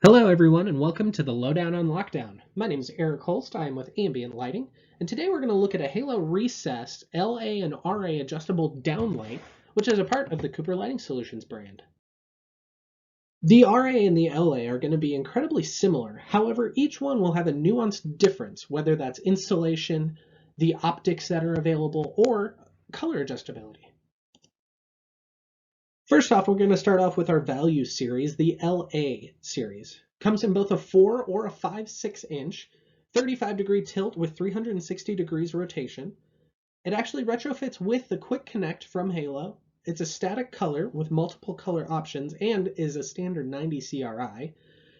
Hello everyone and welcome to the Lowdown on Lockdown. My name is Eric Holst, I am with Ambient Lighting, and today we're going to look at a Halo recessed LA and RA adjustable downlight, which is a part of the Cooper Lighting Solutions brand. The RA and the LA are going to be incredibly similar, however each one will have a nuanced difference, whether that's installation, the optics that are available, or color adjustability. First off, we're going to start off with our value series, the LA series. Comes in both a 4 or a 5/6 inch, 35 degree tilt with 360 degrees rotation. It actually retrofits with the Quick Connect from Halo. It's a static color with multiple color options and is a standard 90 CRI.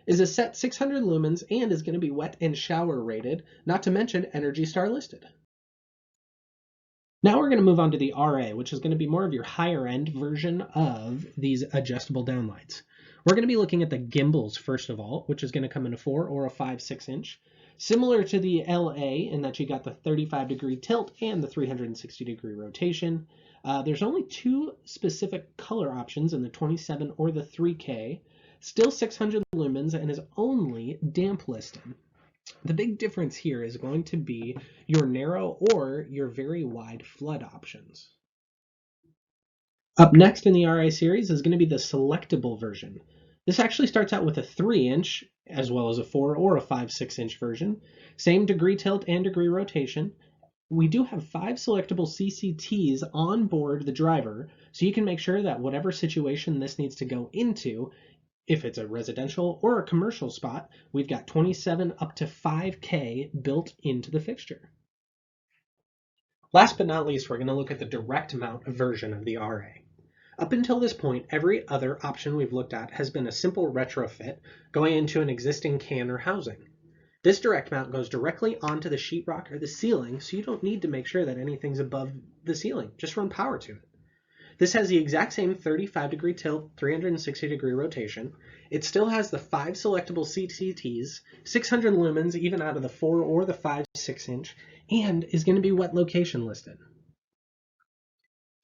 Is a set 600 lumens and is going to be wet and shower rated, not to mention Energy Star listed. Now we're going to move on to the RA, which is going to be more of your higher end version of these adjustable downlights. We're going to be looking at the Gimbals first of all, which is going to come in a 4 or a 5/6 inch. Similar to the LA in that you got the 35 degree tilt and the 360 degree rotation. There's only two specific color options in the 27 or the 3K. Still 600 lumens and is only damp listed. The big difference here is going to be your narrow or your very wide flood options. Up next in the RA series is going to be the SeleCCTable version. This actually starts out with a 3 inch as well as a 4 or a 5/6 inch version. Same degree tilt and degree rotation. We do have 5 selectable CCTs on board the driver, so you can make sure that whatever situation this needs to go into, if it's a residential or a commercial spot, we've got 27 up to 5K built into the fixture. Last but not least, we're going to look at the direct mount version of the RA. Up until this point, every other option we've looked at has been a simple retrofit going into an existing can or housing. This direct mount goes directly onto the sheetrock or the ceiling, so you don't need to make sure that anything's above the ceiling. Just run power to it. This has the exact same 35 degree tilt, 360 degree rotation. It still has the 5 selectable CCTs, 600 lumens even out of the 4 or the 5/6 inch, and is going to be wet location listed.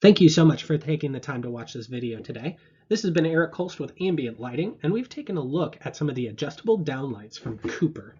Thank you so much for taking the time to watch this video today. This has been Eric Holst with Ambient Lighting, and we've taken a look at some of the adjustable downlights from Cooper.